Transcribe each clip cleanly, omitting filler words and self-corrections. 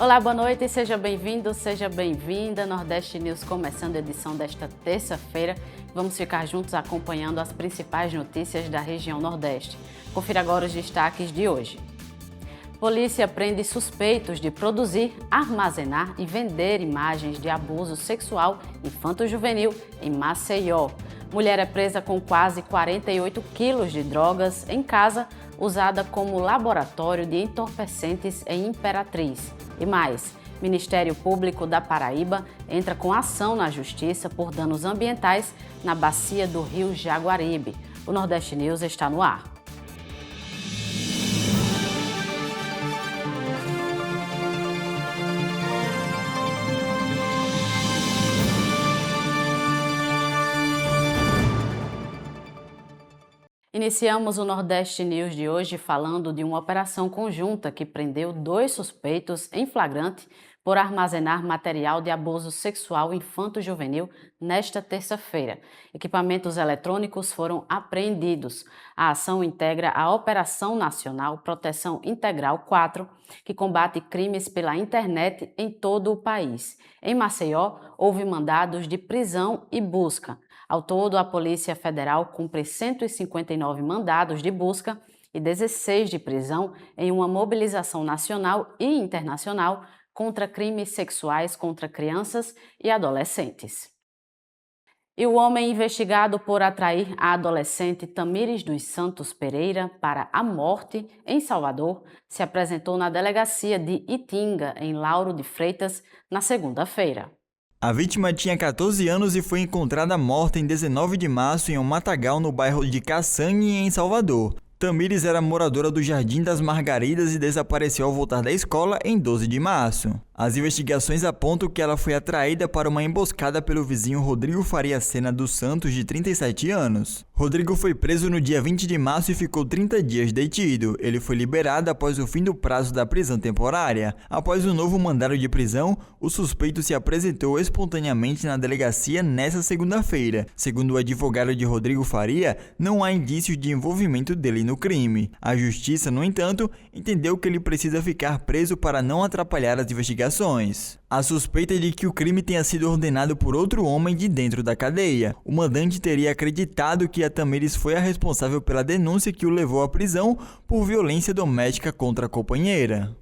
Olá, boa noite, seja bem-vindo, seja bem-vinda. Nordeste News começando a edição desta terça-feira. Vamos ficar juntos acompanhando as principais notícias da região Nordeste. Confira agora os destaques de hoje. Polícia prende suspeitos de produzir, armazenar e vender imagens de abuso sexual infanto-juvenil em Maceió. Mulher é presa com quase 48 quilos de drogas em casa, usada como laboratório de entorpecentes em Imperatriz. E mais, Ministério Público da Paraíba entra com ação na Justiça por danos ambientais na bacia do Rio Jaguaribe. O Nordeste News está no ar. Iniciamos o Nordeste News de hoje falando de uma operação conjunta que prendeu 2 suspeitos em flagrante por armazenar material de abuso sexual infanto-juvenil nesta terça-feira. Equipamentos eletrônicos foram apreendidos. A ação integra a Operação Nacional Proteção Integral 4, que combate crimes pela internet em todo o país. Em Maceió, houve mandados de prisão e busca. Ao todo, a Polícia Federal cumpre 159 mandados de busca e 16 de prisão em uma mobilização nacional e internacional contra crimes sexuais contra crianças e adolescentes. E o homem investigado por atrair a adolescente Tamires dos Santos Pereira para a morte em Salvador se apresentou na delegacia de Itinga, em Lauro de Freitas, na segunda-feira. A vítima tinha 14 anos e foi encontrada morta em 19 de março em um matagal no bairro de Caçangue, em Salvador. Tamires era moradora do Jardim das Margaridas e desapareceu ao voltar da escola em 12 de março. As investigações apontam que ela foi atraída para uma emboscada pelo vizinho Rodrigo Faria Sena dos Santos, de 37 anos. Rodrigo foi preso no dia 20 de março e ficou 30 dias detido. Ele foi liberado após o fim do prazo da prisão temporária. Após o novo mandado de prisão, o suspeito se apresentou espontaneamente na delegacia nesta segunda-feira. Segundo o advogado de Rodrigo Faria, não há indícios de envolvimento dele no crime. A justiça, no entanto, entendeu que ele precisa ficar preso para não atrapalhar as investigações. A suspeita é de que o crime tenha sido ordenado por outro homem de dentro da cadeia. O mandante teria acreditado que a Tamires foi a responsável pela denúncia que o levou à prisão por violência doméstica contra a companheira.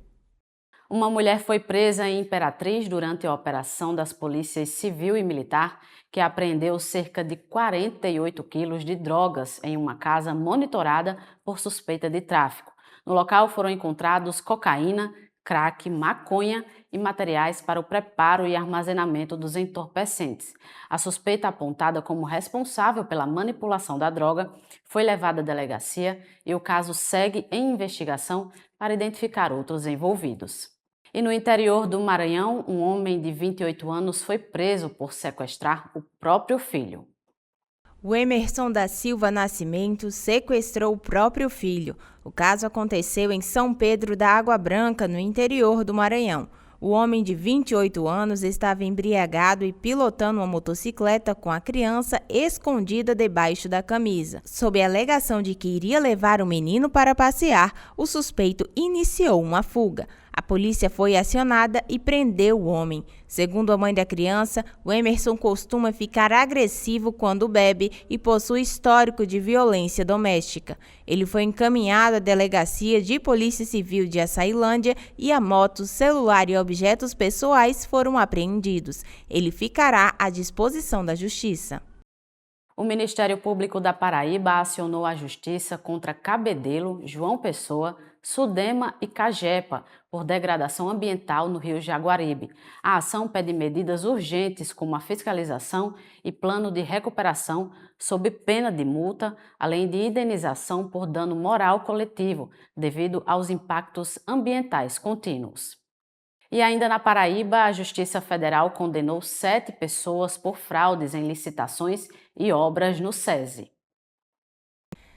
Uma mulher foi presa em Imperatriz durante a operação das polícias civil e militar, que apreendeu cerca de 48 quilos de drogas em uma casa monitorada por suspeita de tráfico. No local foram encontrados cocaína, crack, maconha e materiais para o preparo e armazenamento dos entorpecentes. A suspeita, apontada como responsável pela manipulação da droga, foi levada à delegacia e o caso segue em investigação para identificar outros envolvidos. E no interior do Maranhão, um homem de 28 anos foi preso por sequestrar o próprio filho. O Emerson da Silva Nascimento sequestrou o próprio filho. O caso aconteceu em São Pedro da Água Branca, no interior do Maranhão. O homem de 28 anos estava embriagado e pilotando uma motocicleta com a criança escondida debaixo da camisa. Sob a alegação de que iria levar o menino para passear, o suspeito iniciou uma fuga. A polícia foi acionada e prendeu o homem. Segundo a mãe da criança, o Emerson costuma ficar agressivo quando bebe e possui histórico de violência doméstica. Ele foi encaminhado à delegacia de Polícia Civil de Açailândia e a moto, celular e objetos pessoais foram apreendidos. Ele ficará à disposição da Justiça. O Ministério Público da Paraíba acionou a Justiça contra Cabedelo, João Pessoa, Sudema e Cagepa por degradação ambiental no Rio Jaguaribe. A ação pede medidas urgentes como a fiscalização e plano de recuperação sob pena de multa, além de indenização por dano moral coletivo devido aos impactos ambientais contínuos. E ainda na Paraíba, a Justiça Federal condenou 7 pessoas por fraudes em licitações e obras no SESI.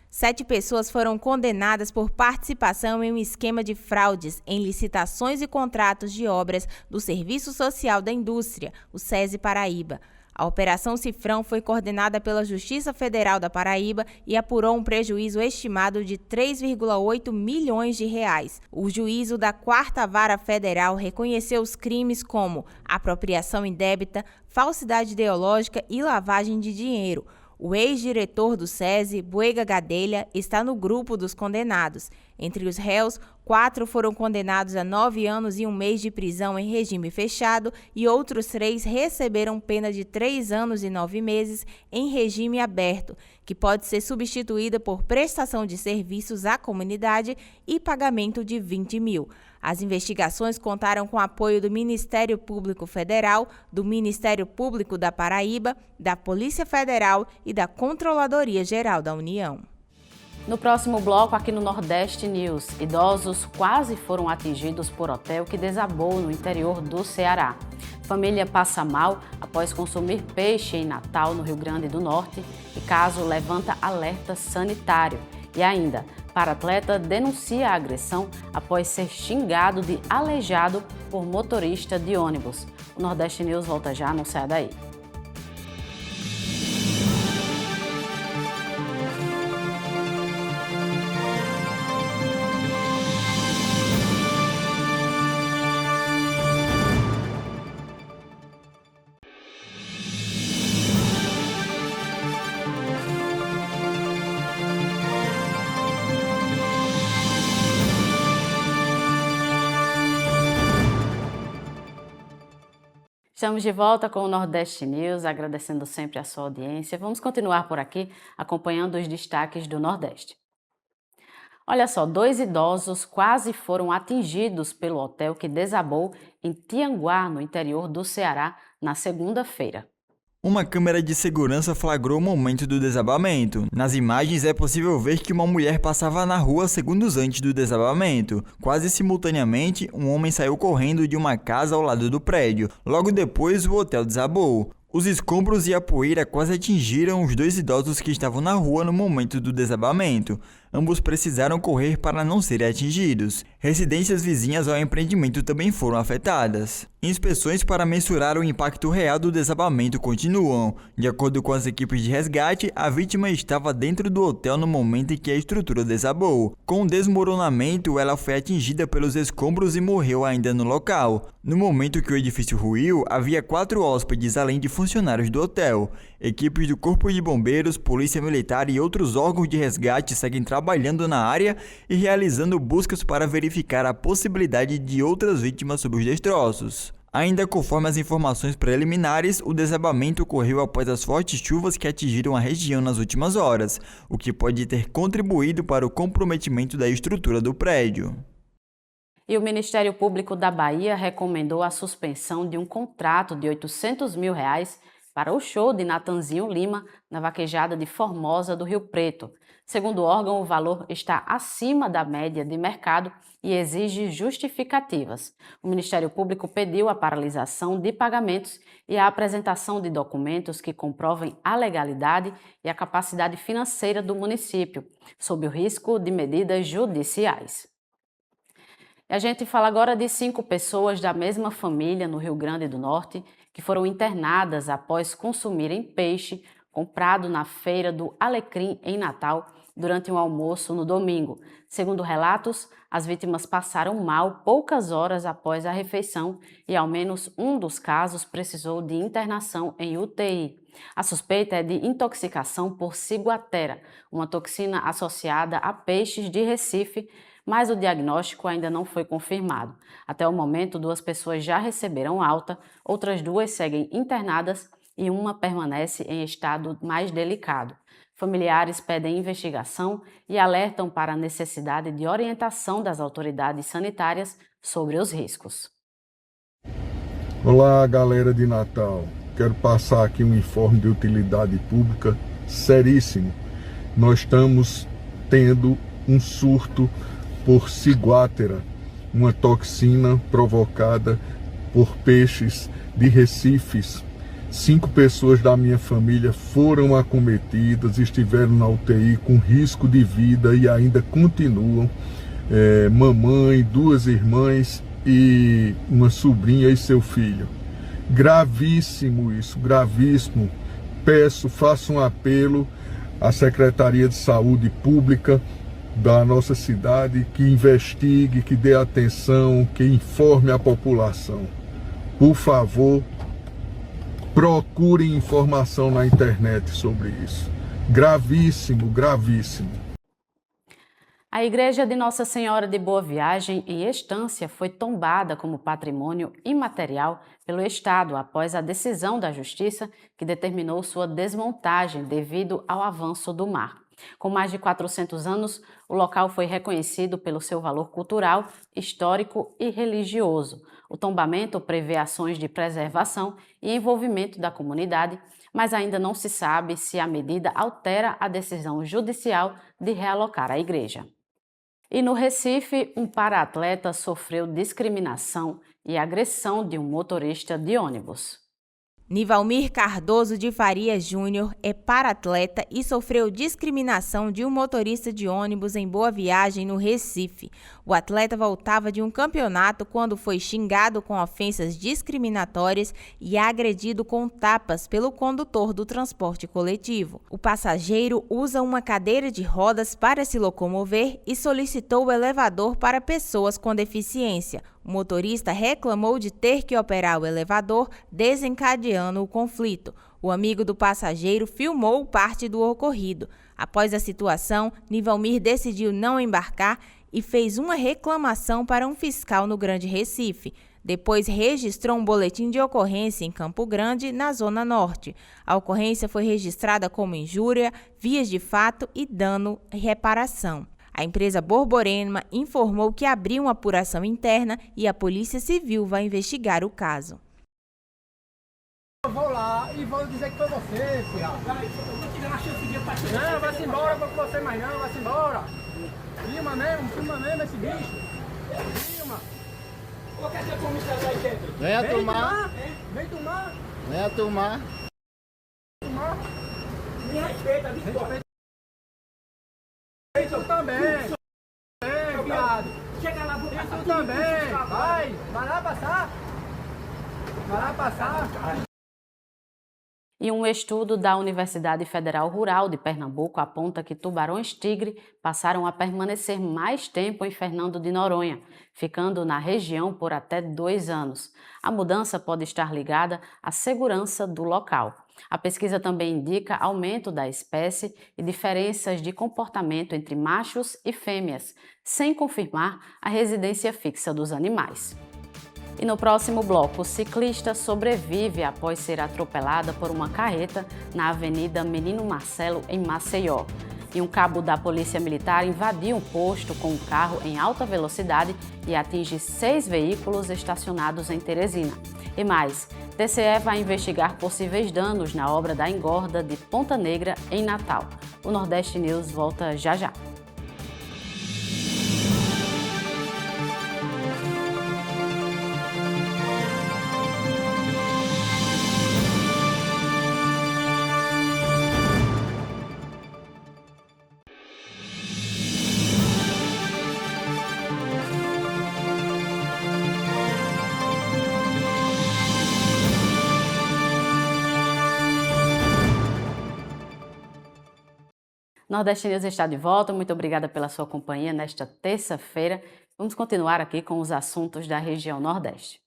7 pessoas foram condenadas por participação em um esquema de fraudes em licitações e contratos de obras do Serviço Social da Indústria, o SESI Paraíba. A Operação Cifrão foi coordenada pela Justiça Federal da Paraíba e apurou um prejuízo estimado de 3,8 milhões de reais. O juízo da 4ª Vara Federal reconheceu os crimes como apropriação indébita, falsidade ideológica e lavagem de dinheiro. O ex-diretor do SESI, Boega Gadelha, está no grupo dos condenados. Entre os réus, 4 foram condenados a 9 anos e 1 mês de prisão em regime fechado e outros 3 receberam pena de 3 anos e 9 meses em regime aberto, que pode ser substituída por prestação de serviços à comunidade e pagamento de 20 mil. As investigações contaram com o apoio do Ministério Público Federal, do Ministério Público da Paraíba, da Polícia Federal e da Controladoria Geral da União. No próximo bloco, aqui no Nordeste News, idosos quase foram atingidos por hotel que desabou no interior do Ceará. Família passa mal após consumir peixe em Natal, no Rio Grande do Norte, e caso levanta alerta sanitário. E ainda, para-atleta denuncia a agressão após ser xingado de aleijado por motorista de ônibus. O Nordeste News volta já, não saia daí. Estamos de volta com o Nordeste News, agradecendo sempre a sua audiência. Vamos continuar por aqui acompanhando os destaques do Nordeste. Olha só, 2 idosos quase foram atingidos pelo hotel que desabou em Tianguá, no interior do Ceará, na segunda-feira. Uma câmera de segurança flagrou o momento do desabamento. Nas imagens é possível ver que uma mulher passava na rua segundos antes do desabamento. Quase simultaneamente, um homem saiu correndo de uma casa ao lado do prédio. Logo depois, o hotel desabou. Os escombros e a poeira quase atingiram os 2 idosos que estavam na rua no momento do desabamento. Ambos precisaram correr para não serem atingidos. Residências vizinhas ao empreendimento também foram afetadas. Inspeções para mensurar o impacto real do desabamento continuam. De acordo com as equipes de resgate, a vítima estava dentro do hotel no momento em que a estrutura desabou. Com o desmoronamento, ela foi atingida pelos escombros e morreu ainda no local. No momento que o edifício ruiu, havia 4 hóspedes além de funcionários do hotel. Equipes do Corpo de Bombeiros, Polícia Militar e outros órgãos de resgate seguem trabalhando na área e realizando buscas para verificar a possibilidade de outras vítimas sob os destroços. Ainda conforme as informações preliminares, o desabamento ocorreu após as fortes chuvas que atingiram a região nas últimas horas, o que pode ter contribuído para o comprometimento da estrutura do prédio. E o Ministério Público da Bahia recomendou a suspensão de um contrato de R$800 mil para o show de Natanzinho Lima na vaquejada de Formosa do Rio Preto. Segundo o órgão, o valor está acima da média de mercado e exige justificativas. O Ministério Público pediu a paralisação de pagamentos e a apresentação de documentos que comprovem a legalidade e a capacidade financeira do município, sob o risco de medidas judiciais. E a gente fala agora de 5 pessoas da mesma família no Rio Grande do Norte que foram internadas após consumirem peixe comprado na Feira do Alecrim, em Natal, durante um almoço no domingo. Segundo relatos, as vítimas passaram mal poucas horas após a refeição e ao menos um dos casos precisou de internação em UTI. A suspeita é de intoxicação por ciguatera, uma toxina associada a peixes de Recife, mas o diagnóstico ainda não foi confirmado. Até o momento, 2 pessoas já receberam alta, outras 2 seguem internadas e uma permanece em estado mais delicado. Familiares pedem investigação e alertam para a necessidade de orientação das autoridades sanitárias sobre os riscos. Olá, galera de Natal. Quero passar aqui um informe de utilidade pública seríssimo. Nós estamos tendo um surto por ciguatera, uma toxina provocada por peixes de Recifes. 5 pessoas da minha família foram acometidas, estiveram na UTI com risco de vida e ainda continuam. Mamãe, 2 irmãs e uma sobrinha e seu filho. Gravíssimo isso, gravíssimo. Faço um apelo à Secretaria de Saúde Pública da nossa cidade que investigue, que dê atenção, que informe a população. Por favor, procurem informação na internet sobre isso. Gravíssimo, gravíssimo. A Igreja de Nossa Senhora de Boa Viagem, em Estância, foi tombada como patrimônio imaterial pelo Estado após a decisão da Justiça que determinou sua desmontagem devido ao avanço do mar. Com mais de 400 anos, o local foi reconhecido pelo seu valor cultural, histórico e religioso. O tombamento prevê ações de preservação e envolvimento da comunidade, mas ainda não se sabe se a medida altera a decisão judicial de realocar a igreja. E no Recife, um paraatleta sofreu discriminação e agressão de um motorista de ônibus. Nivalmir Cardoso de Faria Júnior é paraatleta e sofreu discriminação de um motorista de ônibus em Boa Viagem, no Recife. O atleta voltava de um campeonato quando foi xingado com ofensas discriminatórias e agredido com tapas pelo condutor do transporte coletivo. O passageiro usa uma cadeira de rodas para se locomover e solicitou o elevador para pessoas com deficiência. O motorista reclamou de ter que operar o elevador, desencadeando o conflito. O amigo do passageiro filmou parte do ocorrido. Após a situação, Nivalmir decidiu não embarcar e fez uma reclamação para um fiscal no Grande Recife. Depois registrou um boletim de ocorrência em Campo Grande, na Zona Norte. A ocorrência foi registrada como injúria, vias de fato e dano e reparação. A empresa Borborema informou que abriu uma apuração interna e a Polícia Civil vai investigar o caso. Eu vou lá e vou dizer que foi você, filha. Eu vou te dar uma chance de partir. Não, vai-se embora, vou com você mais não, vai-se embora. Filma mesmo esse bicho. Filma. Qual que é a tua comissão aí dentro? Venha tomar. Vem tomar. Venha tomar. Me respeita, respeita. Isso também. É, viado. Chega lá, vou passar. Isso também. Vai lá passar. Vai lá passar. E um estudo da Universidade Federal Rural de Pernambuco aponta que tubarões-tigre passaram a permanecer mais tempo em Fernando de Noronha, ficando na região por até 2 anos. A mudança pode estar ligada à segurança do local. A pesquisa também indica aumento da espécie e diferenças de comportamento entre machos e fêmeas, sem confirmar a residência fixa dos animais. E no próximo bloco, ciclista sobrevive após ser atropelada por uma carreta na Avenida Menino Marcelo, em Maceió. E um cabo da Polícia Militar invadiu um posto com um carro em alta velocidade e atinge 6 veículos estacionados em Teresina. E mais, TCE vai investigar possíveis danos na obra da engorda de Ponta Negra, em Natal. O Nordeste News volta já já. Nordeste News está de volta, muito obrigada pela sua companhia nesta terça-feira. Vamos continuar aqui com os assuntos da região Nordeste.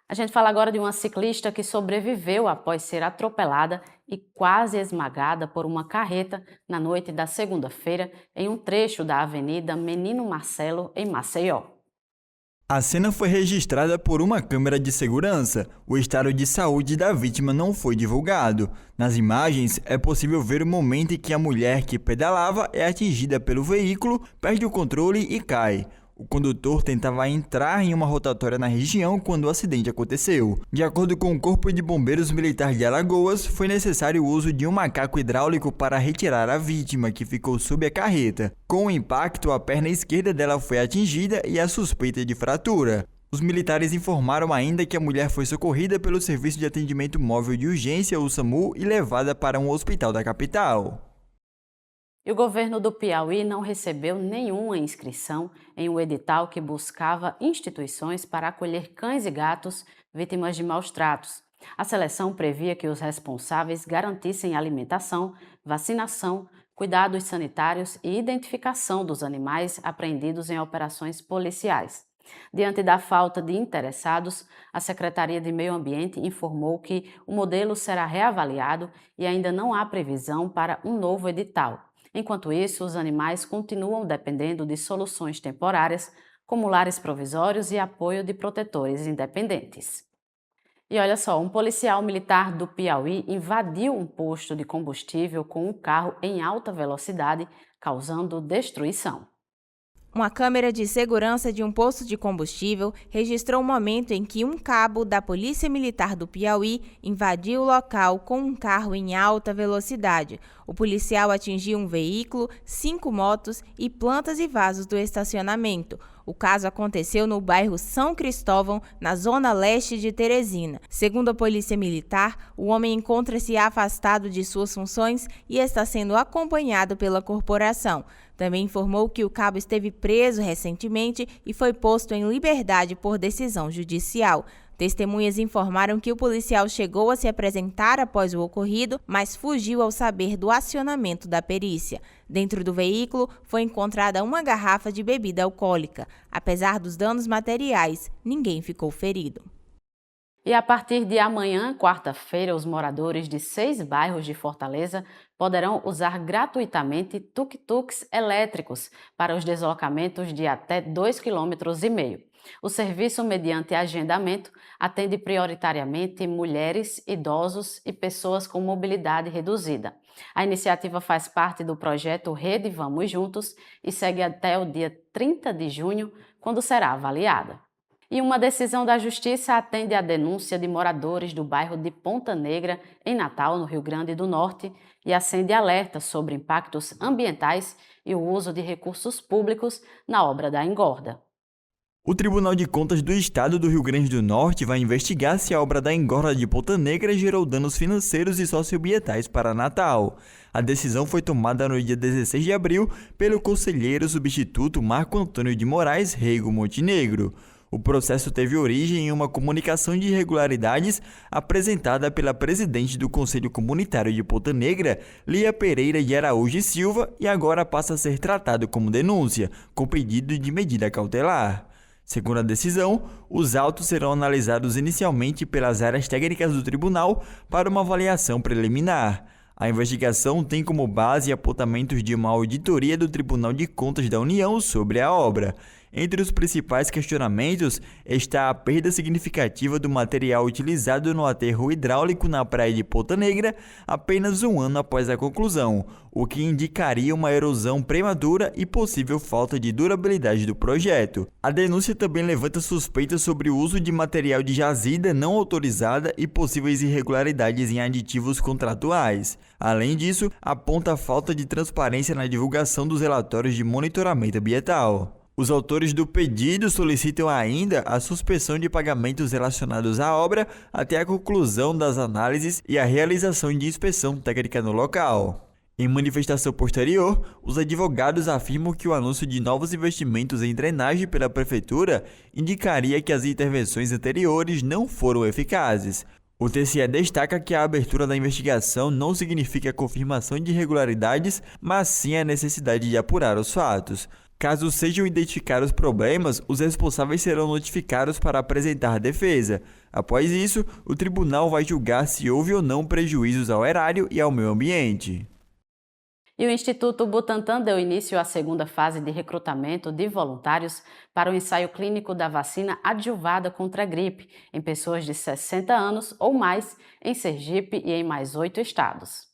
A gente fala agora de uma ciclista que sobreviveu após ser atropelada e quase esmagada por uma carreta na noite da segunda-feira em um trecho da Avenida Menino Marcelo, em Maceió. A cena foi registrada por uma câmera de segurança. O estado de saúde da vítima não foi divulgado. Nas imagens, é possível ver o momento em que a mulher que pedalava é atingida pelo veículo, perde o controle e cai. O condutor tentava entrar em uma rotatória na região quando o acidente aconteceu. De acordo com o Corpo de Bombeiros Militar de Alagoas, foi necessário o uso de um macaco hidráulico para retirar a vítima, que ficou sob a carreta. Com o impacto, a perna esquerda dela foi atingida e há suspeita de fratura. Os militares informaram ainda que a mulher foi socorrida pelo Serviço de Atendimento Móvel de Urgência, o SAMU, e levada para um hospital da capital. E o governo do Piauí não recebeu nenhuma inscrição em um edital que buscava instituições para acolher cães e gatos vítimas de maus tratos. A seleção previa que os responsáveis garantissem alimentação, vacinação, cuidados sanitários e identificação dos animais apreendidos em operações policiais. Diante da falta de interessados, a Secretaria de Meio Ambiente informou que o modelo será reavaliado e ainda não há previsão para um novo edital. Enquanto isso, os animais continuam dependendo de soluções temporárias, como lares provisórios e apoio de protetores independentes. E olha só, um policial militar do Piauí invadiu um posto de combustível com um carro em alta velocidade, causando destruição. Uma câmera de segurança de um posto de combustível registrou o momento em que um cabo da Polícia Militar do Piauí invadiu o local com um carro em alta velocidade. O policial atingiu um veículo, 5 motos e plantas e vasos do estacionamento. O caso aconteceu no bairro São Cristóvão, na zona leste de Teresina. Segundo a Polícia Militar, o homem encontra-se afastado de suas funções e está sendo acompanhado pela corporação. Também informou que o cabo esteve preso recentemente e foi posto em liberdade por decisão judicial. Testemunhas informaram que o policial chegou a se apresentar após o ocorrido, mas fugiu ao saber do acionamento da perícia. Dentro do veículo foi encontrada uma garrafa de bebida alcoólica. Apesar dos danos materiais, ninguém ficou ferido. E a partir de amanhã, quarta-feira, os moradores de 6 bairros de Fortaleza poderão usar gratuitamente tuk-tuks elétricos para os deslocamentos de até 2,5 km. O serviço, mediante agendamento, atende prioritariamente mulheres, idosos e pessoas com mobilidade reduzida. A iniciativa faz parte do projeto Rede Vamos Juntos e segue até o dia 30 de junho, quando será avaliada. E uma decisão da Justiça atende à denúncia de moradores do bairro de Ponta Negra, em Natal, no Rio Grande do Norte, e acende alerta sobre impactos ambientais e o uso de recursos públicos na obra da engorda. O Tribunal de Contas do Estado do Rio Grande do Norte vai investigar se a obra da engorda de Ponta Negra gerou danos financeiros e socioambientais para Natal. A decisão foi tomada no dia 16 de abril pelo conselheiro substituto Marco Antônio de Moraes Reigo Montenegro. O processo teve origem em uma comunicação de irregularidades apresentada pela presidente do Conselho Comunitário de Ponta Negra, Lia Pereira de Araújo e Silva, e agora passa a ser tratado como denúncia, com pedido de medida cautelar. Segundo a decisão, os autos serão analisados inicialmente pelas áreas técnicas do tribunal para uma avaliação preliminar. A investigação tem como base apontamentos de uma auditoria do Tribunal de Contas da União sobre a obra. Entre os principais questionamentos está a perda significativa do material utilizado no aterro hidráulico na praia de Ponta Negra apenas um ano após a conclusão, o que indicaria uma erosão prematura e possível falta de durabilidade do projeto. A denúncia também levanta suspeitas sobre o uso de material de jazida não autorizada e possíveis irregularidades em aditivos contratuais. Além disso, aponta a falta de transparência na divulgação dos relatórios de monitoramento ambiental. Os autores do pedido solicitam ainda a suspensão de pagamentos relacionados à obra até a conclusão das análises e a realização de inspeção técnica no local. Em manifestação posterior, os advogados afirmam que o anúncio de novos investimentos em drenagem pela Prefeitura indicaria que as intervenções anteriores não foram eficazes. O TCE destaca que a abertura da investigação não significa a confirmação de irregularidades, mas sim a necessidade de apurar os fatos. Caso sejam identificados problemas, os responsáveis serão notificados para apresentar defesa. Após isso, o tribunal vai julgar se houve ou não prejuízos ao erário e ao meio ambiente. E o Instituto Butantan deu início à segunda fase de recrutamento de voluntários para o ensaio clínico da vacina adjuvada contra a gripe em pessoas de 60 anos ou mais em Sergipe e em mais 8 estados.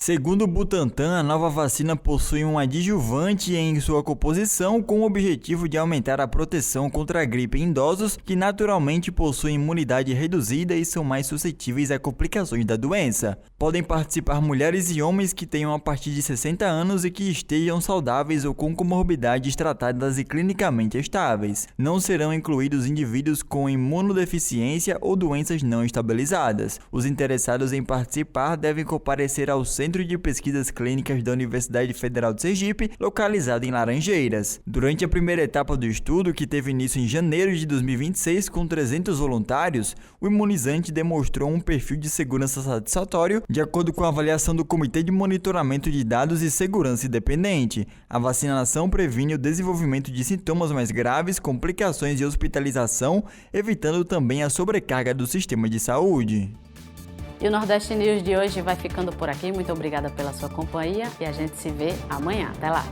Segundo o Butantan, a nova vacina possui um adjuvante em sua composição com o objetivo de aumentar a proteção contra a gripe em idosos que naturalmente possuem imunidade reduzida e são mais suscetíveis a complicações da doença. Podem participar mulheres e homens que tenham a partir de 60 anos e que estejam saudáveis ou com comorbidades tratadas e clinicamente estáveis. Não serão incluídos indivíduos com imunodeficiência ou doenças não estabilizadas. Os interessados em participar devem comparecer ao centro Centro de Pesquisas Clínicas da Universidade Federal de Sergipe, localizado em Laranjeiras. Durante a primeira etapa do estudo, que teve início em janeiro de 2026 com 300 voluntários, o imunizante demonstrou um perfil de segurança satisfatório, de acordo com a avaliação do Comitê de Monitoramento de Dados e Segurança Independente. A vacinação previne o desenvolvimento de sintomas mais graves, complicações e hospitalização, evitando também a sobrecarga do sistema de saúde. E o Nordeste News de hoje vai ficando por aqui. Muito obrigada pela sua companhia e a gente se vê amanhã. Até lá!